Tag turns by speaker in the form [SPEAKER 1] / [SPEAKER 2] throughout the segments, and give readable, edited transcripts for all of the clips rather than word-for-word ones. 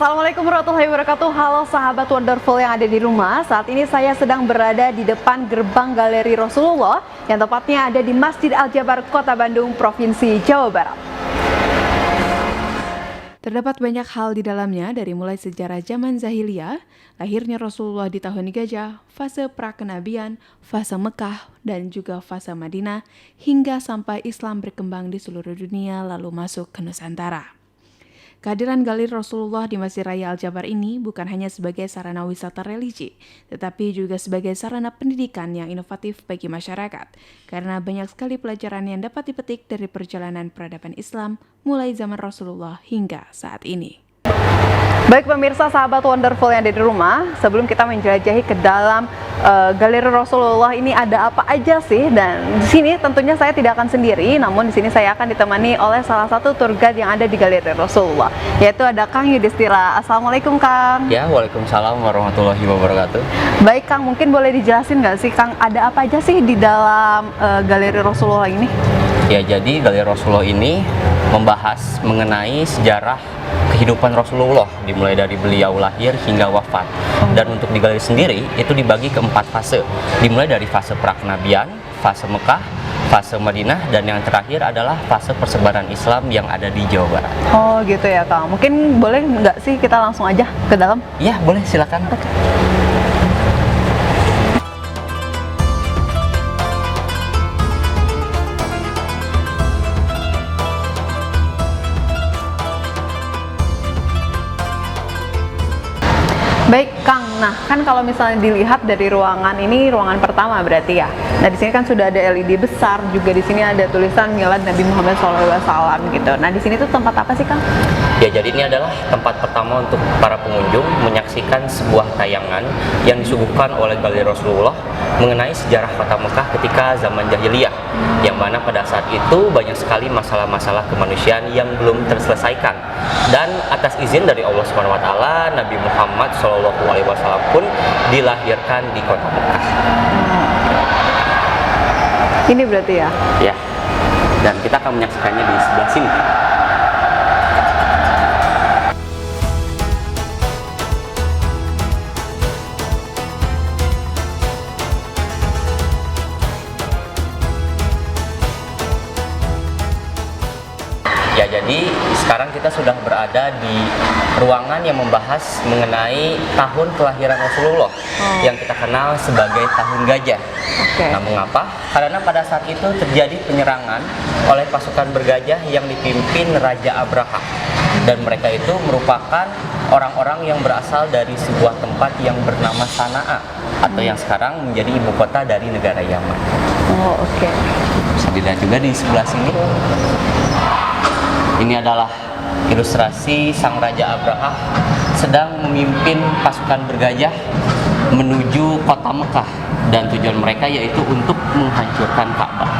[SPEAKER 1] Assalamualaikum warahmatullahi wabarakatuh. Halo sahabat Wonderful yang ada di rumah. Saat ini saya sedang berada di depan gerbang Galeri Rasulullah yang tepatnya ada di Masjid Al-Jabar, Kota Bandung, Provinsi Jawa Barat. Terdapat banyak hal di dalamnya, dari mulai sejarah zaman Jahiliyah, lahirnya Rasulullah di tahun Gajah, fase prakenabian, fase Mekah, dan juga fase Madinah, hingga sampai Islam berkembang di seluruh dunia lalu masuk ke Nusantara. Kehadiran Galeri Rasulullah di Masjid Raya Al-Jabar ini bukan hanya sebagai sarana wisata religi, tetapi juga sebagai sarana pendidikan yang inovatif bagi masyarakat, karena banyak sekali pelajaran yang dapat dipetik dari perjalanan peradaban Islam mulai zaman Rasulullah hingga saat ini. Baik pemirsa, sahabat Wonderful yang ada di rumah, sebelum kita menjelajahi ke dalam Galeri Rasulullah ini ada apa aja sih, dan di sini tentunya saya tidak akan sendiri, namun di sini saya akan ditemani oleh salah satu tour guide yang ada di Galeri Rasulullah, yaitu ada Kang Yudhistira. Assalamualaikum Kang.
[SPEAKER 2] Ya, waalaikumsalam warahmatullahi wabarakatuh.
[SPEAKER 1] Baik Kang, mungkin boleh dijelasin nggak sih Kang, ada apa aja sih di dalam Galeri Rasulullah ini?
[SPEAKER 2] Ya, jadi Galeri Rasulullah ini membahas mengenai sejarah kehidupan Rasulullah, dimulai dari beliau lahir hingga wafat. Dan untuk di galeri sendiri itu dibagi ke 4 fase, dimulai dari fase prakenabian, fase Mekah, fase Madinah, dan yang terakhir adalah fase persebaran Islam yang ada di Jawa Barat.
[SPEAKER 1] Oh gitu ya Kang, mungkin boleh nggak sih kita langsung aja ke dalam?
[SPEAKER 2] Ya boleh, silakan.
[SPEAKER 1] Baik Kang, nah kan kalau misalnya dilihat dari ruangan ini, ruangan pertama berarti ya. Nah di sini kan sudah ada LED besar, juga di sini ada tulisan Milad Nabi Muhammad SAW gitu. Nah di sini tuh tempat apa sih Kang?
[SPEAKER 2] Ya, jadi ini adalah tempat pertama untuk para pengunjung menyaksikan sebuah tayangan yang disuguhkan oleh Galeri Rasulullah mengenai sejarah kota Mekah ketika zaman Jahiliyah, yang mana pada saat itu banyak sekali masalah-masalah kemanusiaan yang belum terselesaikan. Dan atas izin dari Allah Subhanahu wa taala, Nabi Muhammad SAW pun dilahirkan di kota Mekah.
[SPEAKER 1] Ini berarti ya?
[SPEAKER 2] Ya. Dan kita akan menyaksikannya di sebelah sini. Ya, jadi sekarang kita sudah berada di ruangan yang membahas mengenai tahun kelahiran Rasulullah yang kita kenal sebagai tahun gajah. Nah, mengapa? Karena pada saat itu terjadi penyerangan oleh pasukan bergajah yang dipimpin Raja Abraha, dan mereka itu merupakan orang-orang yang berasal dari sebuah tempat yang bernama Sana'a, atau yang sekarang menjadi ibu kota dari negara Yaman.
[SPEAKER 1] Oh, oke.
[SPEAKER 2] Bisa dilihat juga di sebelah sini. Ini adalah ilustrasi sang Raja Abraha sedang memimpin pasukan bergajah menuju kota Mekah, dan tujuan mereka yaitu untuk menghancurkan Ka'bah.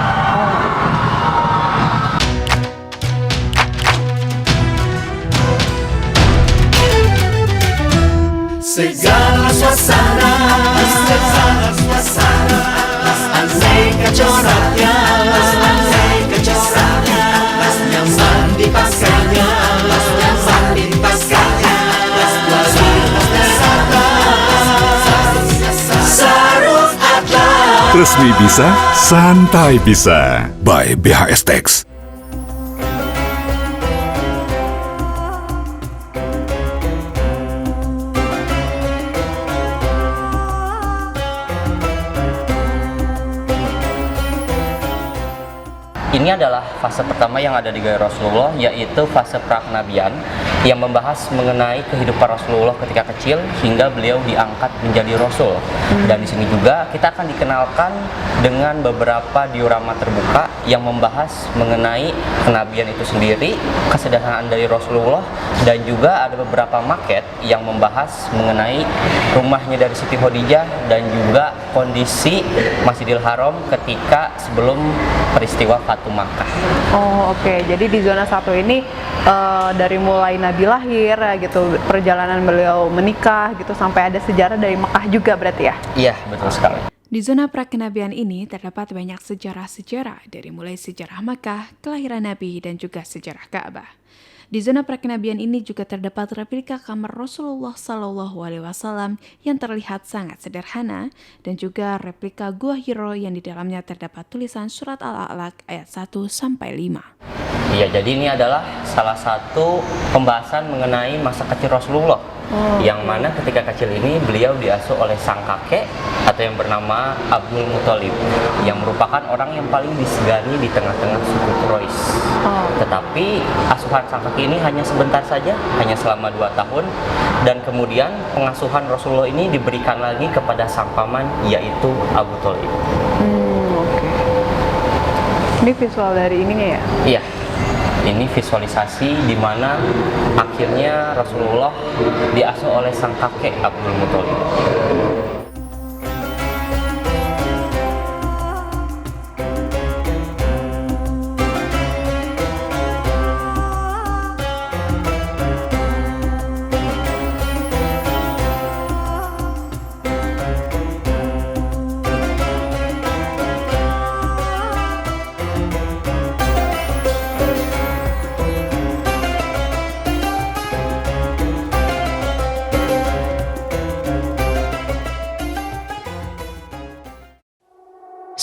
[SPEAKER 3] Segala suasana, aneka coraknya, nyaman dipakainya, sarung atlas.
[SPEAKER 4] Resmi bisa, santai bisa. By BHS Tax.
[SPEAKER 2] Ini adalah fase pertama yang ada di Galeri Rasulullah, yaitu fase prakenabian yang membahas mengenai kehidupan Rasulullah ketika kecil hingga beliau diangkat menjadi Rasul. Dan di sini juga kita akan dikenalkan dengan beberapa diorama terbuka yang membahas mengenai kenabian itu sendiri, kesederhanaan dari Rasulullah, dan juga ada beberapa maket yang membahas mengenai rumahnya dari Siti Khadijah dan juga kondisi Masjidil Haram ketika sebelum peristiwa Fatu Makkah.
[SPEAKER 1] Oh oke. Jadi di zona 1 ini dari mulai Nabi lahir gitu, perjalanan beliau menikah gitu, sampai ada sejarah dari Mekah juga berarti ya?
[SPEAKER 2] Iya, betul sekali.
[SPEAKER 1] Di zona prakenabian ini terdapat banyak sejarah-sejarah, dari mulai sejarah Makkah, kelahiran Nabi, dan juga sejarah Ka'bah. Di zona perkenabian ini juga terdapat replika kamar Rasulullah Shallallahu Alaihi Wasallam yang terlihat sangat sederhana dan juga replika Gua Hiro yang di dalamnya terdapat tulisan surat Al-A'laq ayat 1-5.
[SPEAKER 2] Iya, jadi ini adalah salah satu pembahasan mengenai masa kecil Rasulullah. Yang mana ketika kecil ini beliau diasuh oleh sang kakek atau yang bernama Abdul Muthalib, yang merupakan orang yang paling disegani di tengah-tengah suku Quraisy. Tetapi asuhan sang kakek ini hanya sebentar saja, hanya selama 2 tahun, dan kemudian pengasuhan Rasulullah ini diberikan lagi kepada sang paman, yaitu Abu Thalib.
[SPEAKER 1] Oke. Ini visual dari ininya ya?
[SPEAKER 2] Iya. Ini visualisasi di mana akhirnya Rasulullah diasuh oleh sang kakek Abdul Muthalib.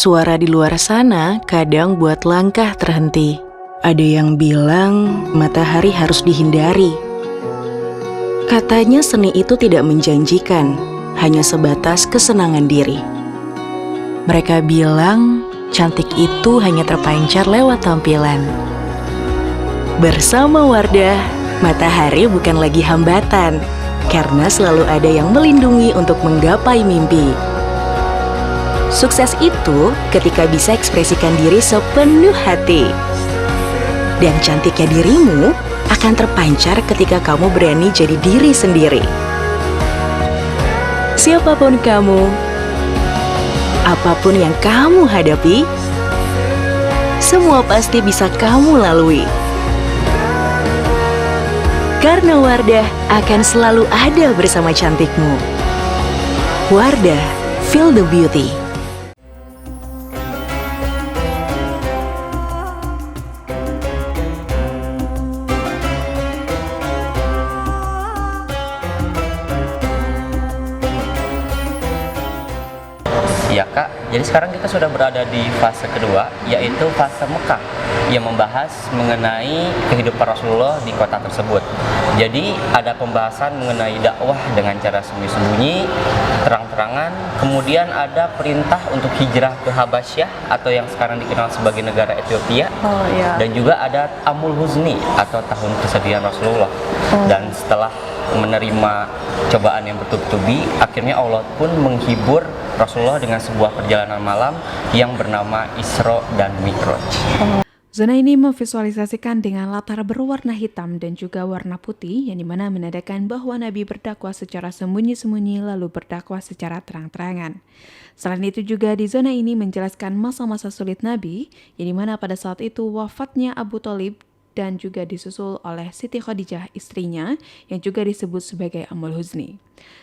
[SPEAKER 5] Suara di luar sana kadang buat langkah terhenti. Ada yang bilang matahari harus dihindari. Katanya seni itu tidak menjanjikan, hanya sebatas kesenangan diri. Mereka bilang cantik itu hanya terpancar lewat tampilan. Bersama Wardah, matahari bukan lagi hambatan, karena selalu ada yang melindungi untuk menggapai mimpi. Sukses itu ketika bisa ekspresikan diri sepenuh hati. Dan cantiknya dirimu akan terpancar ketika kamu berani jadi diri sendiri. Siapapun kamu, apapun yang kamu hadapi, semua pasti bisa kamu lalui. Karena Wardah akan selalu ada bersama cantikmu. Wardah, feel the beauty.
[SPEAKER 2] Ya Kak, jadi sekarang kita sudah berada di fase kedua, yaitu fase Mekah, yang membahas mengenai kehidupan Rasulullah di kota tersebut. Jadi ada pembahasan mengenai dakwah dengan cara sembunyi-sembunyi, terang-terangan, kemudian ada perintah untuk hijrah ke Habasyah atau yang sekarang dikenal sebagai negara Ethiopia, dan juga ada Amul Huzni atau tahun kesedihan Rasulullah. Dan setelah menerima cobaan yang bertubi-tubi, akhirnya Allah pun menghibur Rasulullah dengan sebuah perjalanan malam yang bernama Isra dan Mi'raj.
[SPEAKER 1] Zona ini memvisualisasikan dengan latar berwarna hitam dan juga warna putih, yang dimana menandakan bahwa Nabi berdakwah secara sembunyi-sembunyi lalu berdakwah secara terang-terangan. Selain itu juga di zona ini menjelaskan masa-masa sulit Nabi, yang dimana pada saat itu wafatnya Abu Thalib dan juga disusul oleh Siti Khadijah istrinya yang juga disebut sebagai Amul Huzni.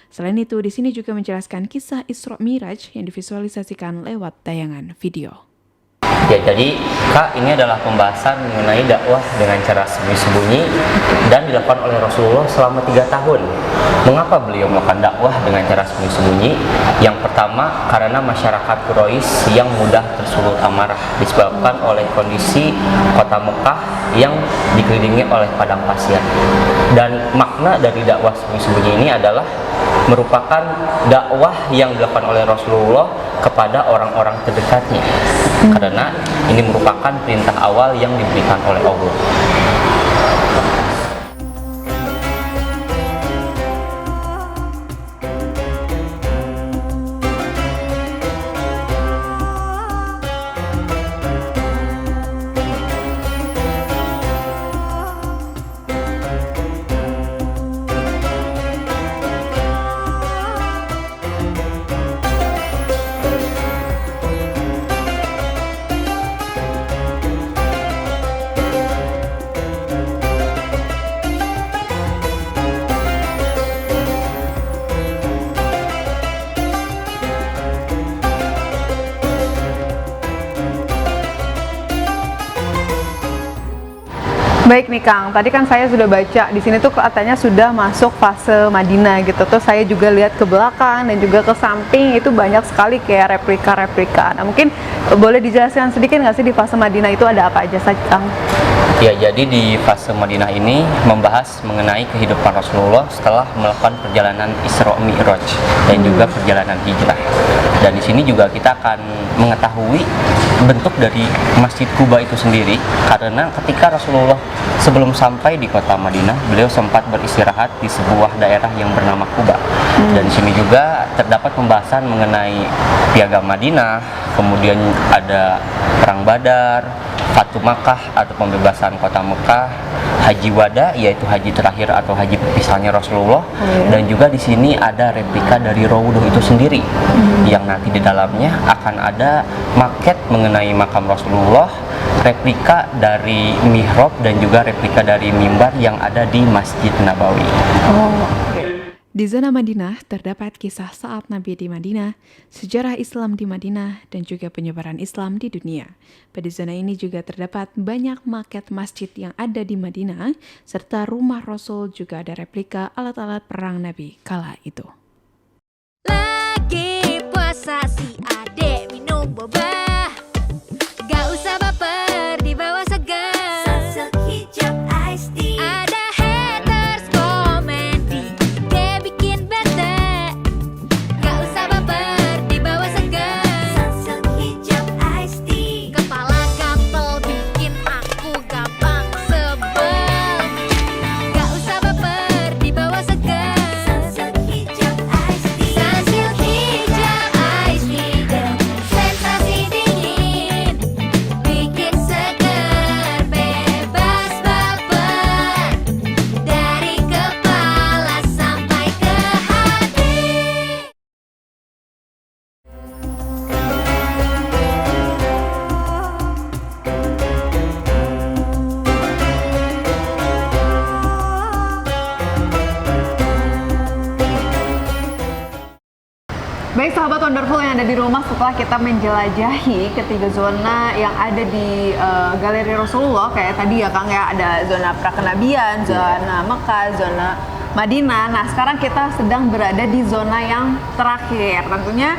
[SPEAKER 1] Selain itu di sini juga menjelaskan kisah Isra Mi'raj yang divisualisasikan lewat tayangan video.
[SPEAKER 2] Ya, jadi Kak, ini adalah pembahasan mengenai dakwah dengan cara sembunyi-sembunyi dan dilakukan oleh Rasulullah selama 3 tahun. Mengapa beliau melakukan dakwah dengan cara sembunyi-sembunyi? Yang pertama, karena masyarakat Quraisy yang mudah tersulut amarah disebabkan oleh kondisi kota Mekah yang dikelilingi oleh padang pasir. Dan makna dari dakwah sembunyi-sembunyi ini adalah merupakan dakwah yang dilakukan oleh Rasulullah kepada orang-orang terdekatnya, karena ini merupakan perintah awal yang diberikan oleh Allah.
[SPEAKER 1] Baik nih Kang, tadi kan saya sudah baca di sini tuh katanya sudah masuk fase Madinah gitu. Terus saya juga lihat ke belakang dan juga ke samping itu banyak sekali kayak replika-replika. Nah mungkin boleh dijelaskan sedikit nggak sih di fase Madinah itu ada apa aja saja Kang?
[SPEAKER 2] Ya, jadi di fase Madinah ini membahas mengenai kehidupan Rasulullah setelah melakukan perjalanan Isra Mi'raj dan juga perjalanan hijrah. Dan di sini juga kita akan mengetahui bentuk dari Masjid Kuba itu sendiri, karena ketika Rasulullah sebelum sampai di kota Madinah, beliau sempat beristirahat di sebuah daerah yang bernama Kuba. Dan di sini juga terdapat pembahasan mengenai Piagam Madinah, kemudian ada Perang Badar, Fatu Makkah atau pembebasan kota Mekah, Haji Wada yaitu haji terakhir atau haji perpisahannya Rasulullah, dan juga di sini ada replika dari Raudhah itu sendiri, yang nanti di dalamnya akan ada maket mengenai makam Rasulullah, replika dari mihrab dan juga replika dari mimbar yang ada di Masjid Nabawi.
[SPEAKER 1] Di zona Madinah terdapat kisah saat Nabi di Madinah, sejarah Islam di Madinah, dan juga penyebaran Islam di dunia. Pada zona ini juga terdapat banyak maket masjid yang ada di Madinah, serta rumah Rasul juga ada replika alat-alat perang Nabi kala itu.
[SPEAKER 6] Lagi puasa si adek minum boba, gak usah baper dibawa segar. Sunsilk hijab iced tea. Ada haters komedi, dia bikin bete, gak usah baper dibawa segar. Sunsilk hijab iced tea. Kepala gatel bikin aku gampang sebel, gak usah baper dibawa segar. Sunsilk hijab iced tea. Sunsilk hijab iced tea, sensasi dingin, bikin seger, bebas baper, dari kepala sampai ke hati.
[SPEAKER 1] Baik sahabat Wonderful yang ada di rumah, setelah kita menjelajahi ketiga zona yang ada di Galeri Rasulullah, kayak tadi ya Kang ya, ada zona Prakenabian, zona Mekah, zona Madinah. Nah sekarang kita sedang berada di zona yang terakhir, tentunya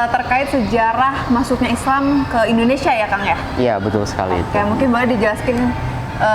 [SPEAKER 1] terkait sejarah masuknya Islam ke Indonesia ya Kang ya.
[SPEAKER 2] Iya, betul sekali.
[SPEAKER 1] Kayak mungkin boleh dijelaskan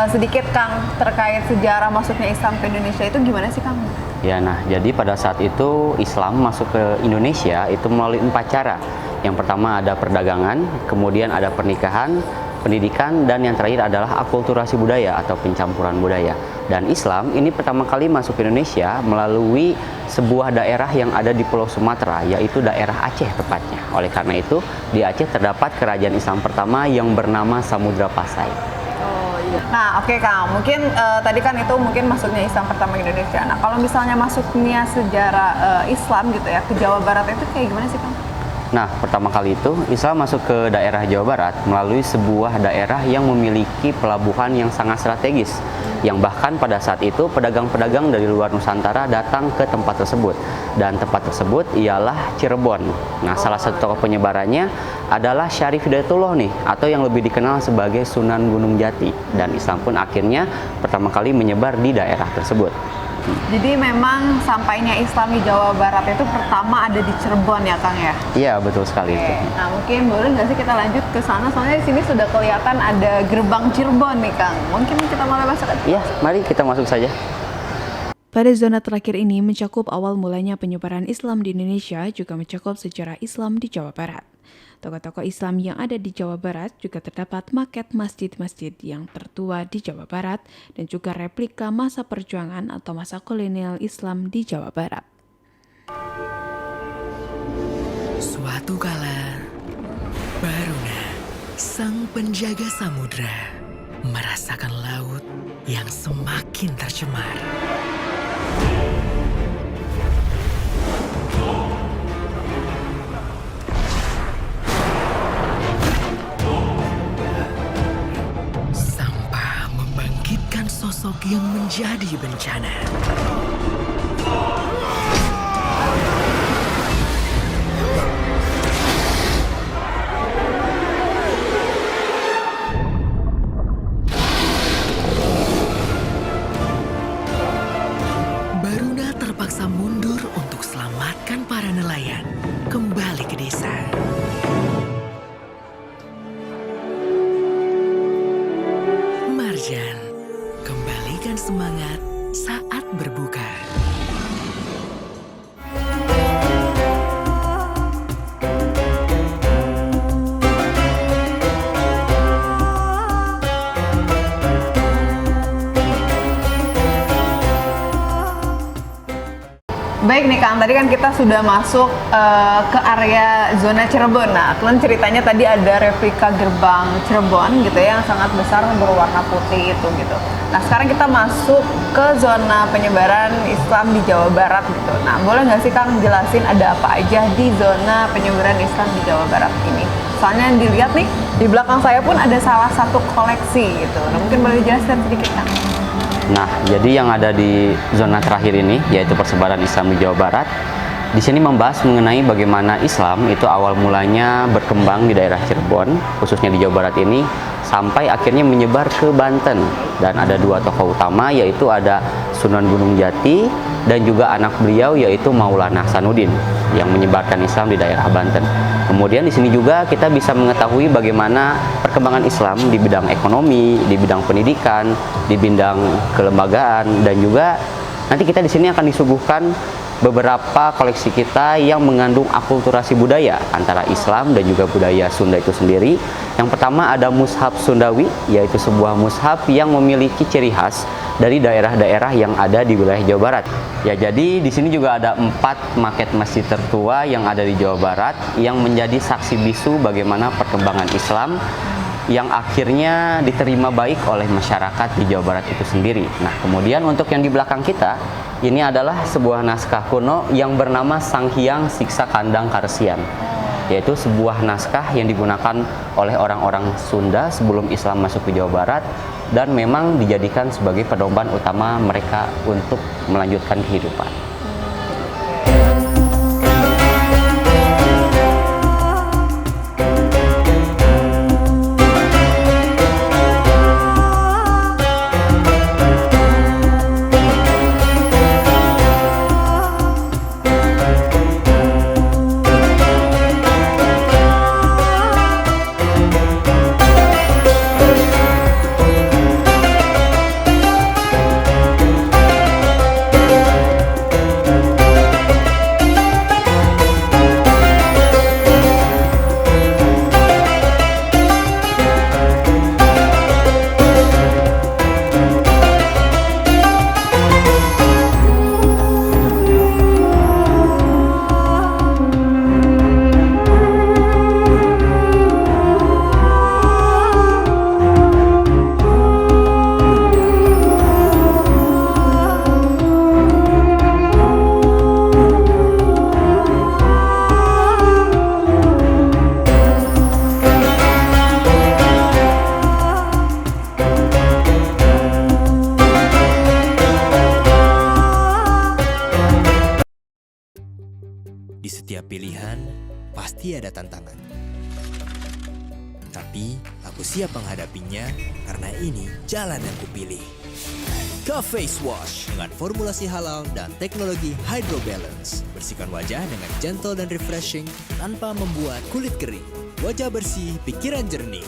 [SPEAKER 1] sedikit Kang terkait sejarah masuknya Islam ke Indonesia itu gimana sih Kang?
[SPEAKER 2] Ya, nah jadi pada saat itu Islam masuk ke Indonesia itu melalui 4 cara. Yang pertama ada perdagangan, kemudian ada pernikahan, pendidikan, dan yang terakhir adalah akulturasi budaya atau pencampuran budaya. Dan Islam ini pertama kali masuk ke Indonesia melalui sebuah daerah yang ada di Pulau Sumatera, yaitu daerah Aceh tepatnya. Oleh karena itu, di Aceh terdapat kerajaan Islam pertama yang bernama Samudra Pasai.
[SPEAKER 1] Nah oke Kang, mungkin tadi kan itu mungkin masuknya Islam pertama ke Indonesia. Nah kalau misalnya masuknya sejarah Islam gitu ya ke Jawa Barat itu kayak gimana sih Kang?
[SPEAKER 2] Nah, pertama kali itu Islam masuk ke daerah Jawa Barat melalui sebuah daerah yang memiliki pelabuhan yang sangat strategis, yang bahkan pada saat itu pedagang-pedagang dari luar Nusantara datang ke tempat tersebut, dan tempat tersebut ialah Cirebon. Nah, salah satu tokoh penyebarannya adalah Syarif Hidayatullah nih, atau yang lebih dikenal sebagai Sunan Gunung Jati, dan Islam pun akhirnya pertama kali menyebar di daerah tersebut.
[SPEAKER 1] Jadi memang sampainya Islam di Jawa Barat itu pertama ada di Cirebon ya Kang ya?
[SPEAKER 2] Iya, betul sekali itu.
[SPEAKER 1] Nah mungkin boleh nggak sih kita lanjut ke sana, soalnya di sini sudah kelihatan ada gerbang Cirebon nih Kang. Mungkin kita mulai masuk.
[SPEAKER 2] Iya, mari kita masuk saja.
[SPEAKER 1] Pada zona terakhir ini mencakup awal mulanya penyebaran Islam di Indonesia, juga mencakup sejarah Islam di Jawa Barat. Tokoh-tokoh Islam yang ada di Jawa Barat juga terdapat maket masjid-masjid yang tertua di Jawa Barat dan juga replika masa perjuangan atau masa kolonial Islam di Jawa Barat.
[SPEAKER 7] Suatu kala, Baruna, sang penjaga samudra, merasakan laut yang semakin tercemar. Sampah membangkitkan sosok yang menjadi bencana. kembali ke desa. Marjan, kembalikan semangat saat berbuka.
[SPEAKER 1] Baik nih Kang, tadi kan kita sudah masuk ke area zona Cirebon. Nah, kan ceritanya tadi ada replika gerbang Cirebon gitu ya, yang sangat besar berwarna putih itu gitu. Nah, sekarang kita masuk ke zona penyebaran Islam di Jawa Barat gitu. Nah, boleh nggak sih Kang jelasin ada apa aja di zona penyebaran Islam di Jawa Barat ini? Soalnya yang dilihat nih, di belakang saya pun ada salah satu koleksi gitu. Nah, mungkin boleh dijelaskan sedikit Kang?
[SPEAKER 2] Nah, jadi yang ada di zona terakhir ini, yaitu persebaran Islam di Jawa Barat, di sini membahas mengenai bagaimana Islam itu awal mulanya berkembang di daerah Cirebon, khususnya di Jawa Barat ini, sampai akhirnya menyebar ke Banten. Dan ada dua tokoh utama, yaitu ada Sunan Gunung Jati dan juga anak beliau, yaitu Maulana Hasanuddin, yang menyebarkan Islam di daerah Banten. Kemudian di sini juga kita bisa mengetahui bagaimana perkembangan Islam di bidang ekonomi, di bidang pendidikan, di bidang kelembagaan, dan juga nanti kita di sini akan disuguhkan beberapa koleksi kita yang mengandung akulturasi budaya antara Islam dan juga budaya Sunda itu sendiri. Yang pertama ada mushaf Sundawi, yaitu sebuah mushaf yang memiliki ciri khas dari daerah-daerah yang ada di wilayah Jawa Barat. Ya, jadi di sini juga ada 4 maket masjid tertua yang ada di Jawa Barat yang menjadi saksi bisu bagaimana perkembangan Islam yang akhirnya diterima baik oleh masyarakat di Jawa Barat itu sendiri. Nah, kemudian untuk yang di belakang kita, ini adalah sebuah naskah kuno yang bernama Sang Hyang Siksa Kandang Karesian, yaitu sebuah naskah yang digunakan oleh orang-orang Sunda sebelum Islam masuk ke Jawa Barat dan memang dijadikan sebagai pedoman utama mereka untuk melanjutkan kehidupan.
[SPEAKER 8] Di setiap pilihan, pasti ada tantangan. Tapi, aku siap menghadapinya karena ini jalan yang kupilih. Face Wash dengan formulasi halal dan teknologi Hydro Balance. Bersihkan wajah dengan gentle dan refreshing tanpa membuat kulit kering. Wajah bersih, pikiran jernih.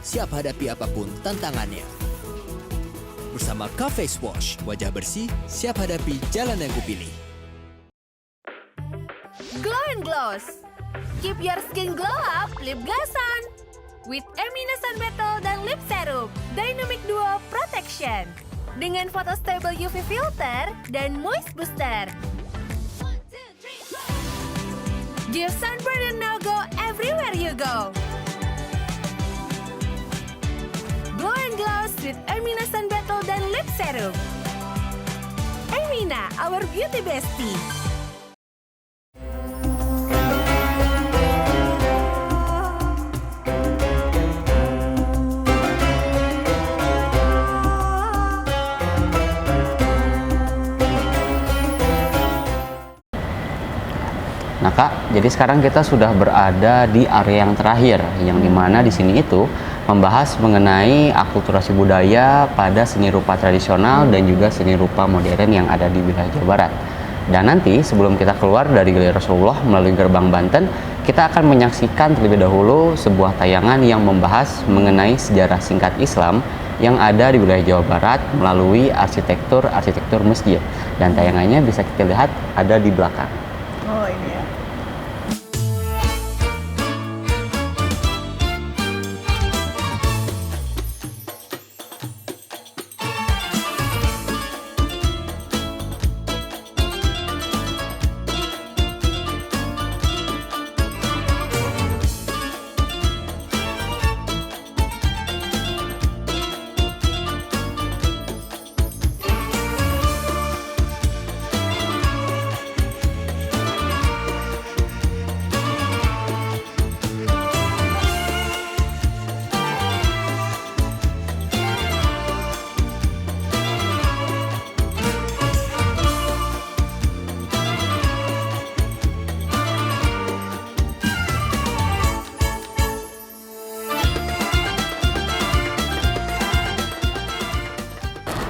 [SPEAKER 8] Siap hadapi apapun tantangannya. Bersama Face Wash, wajah bersih, siap hadapi jalan yang kupilih.
[SPEAKER 6] Glow and Gloss. Keep your skin glow up, lip gloss-on. With Emina Sun Battle dan Lip Serum Dynamic Duo Protection. Dengan Photo Stable UV Filter dan Moist Booster. Give sunburn and no-go everywhere you go. Glow and Gloss with Emina Sun Battle dan Lip Serum. Emina, our beauty bestie.
[SPEAKER 2] Nah Kak, jadi sekarang kita sudah berada di area yang terakhir, yang dimana di sini itu membahas mengenai akulturasi budaya pada seni rupa tradisional dan juga seni rupa modern yang ada di wilayah Jawa Barat. Dan nanti sebelum kita keluar dari Galeri Rasulullah melalui gerbang Banten, kita akan menyaksikan terlebih dahulu sebuah tayangan yang membahas mengenai sejarah singkat Islam yang ada di wilayah Jawa Barat melalui arsitektur masjid. Dan tayangannya bisa kita lihat ada di belakang.
[SPEAKER 1] Oh, ini ya.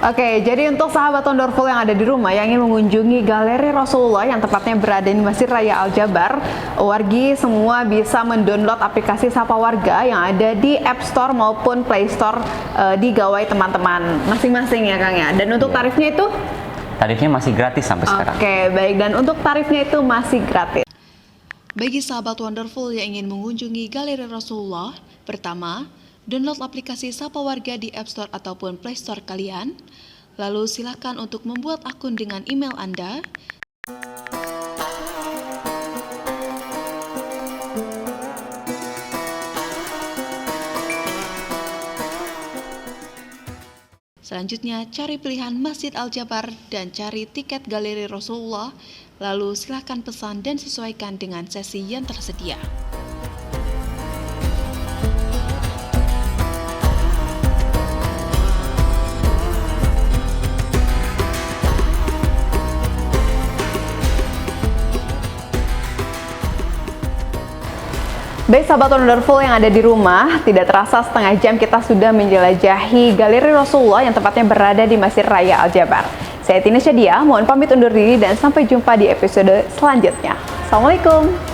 [SPEAKER 1] Oke, jadi untuk sahabat Wonderful yang ada di rumah yang ingin mengunjungi Galeri Rasulullah yang tepatnya berada di Masjid Raya Al-Jabar, wargi semua bisa mendownload aplikasi Sapa Warga yang ada di App Store maupun Play Store di gawai teman-teman masing-masing ya Kang ya. Dan untuk tarifnya itu?
[SPEAKER 2] Tarifnya masih gratis sampai sekarang.
[SPEAKER 1] Oke, baik. Dan untuk tarifnya itu masih gratis. Bagi sahabat Wonderful yang ingin mengunjungi Galeri Rasulullah, pertama, download aplikasi Sapa Warga di App Store ataupun Play Store kalian. Lalu silakan untuk membuat akun dengan email Anda. Selanjutnya, cari pilihan Masjid Al-Jabar dan cari tiket Galeri Rasulullah. Lalu silakan pesan dan sesuaikan dengan sesi yang tersedia. Baik sahabat Wonderful yang ada di rumah, tidak terasa setengah jam kita sudah menjelajahi Galeri Rasulullah yang tepatnya berada di Masjid Raya Al-Jabar. Saya Tina Syadia, mohon pamit undur diri dan sampai jumpa di episode selanjutnya. Assalamualaikum.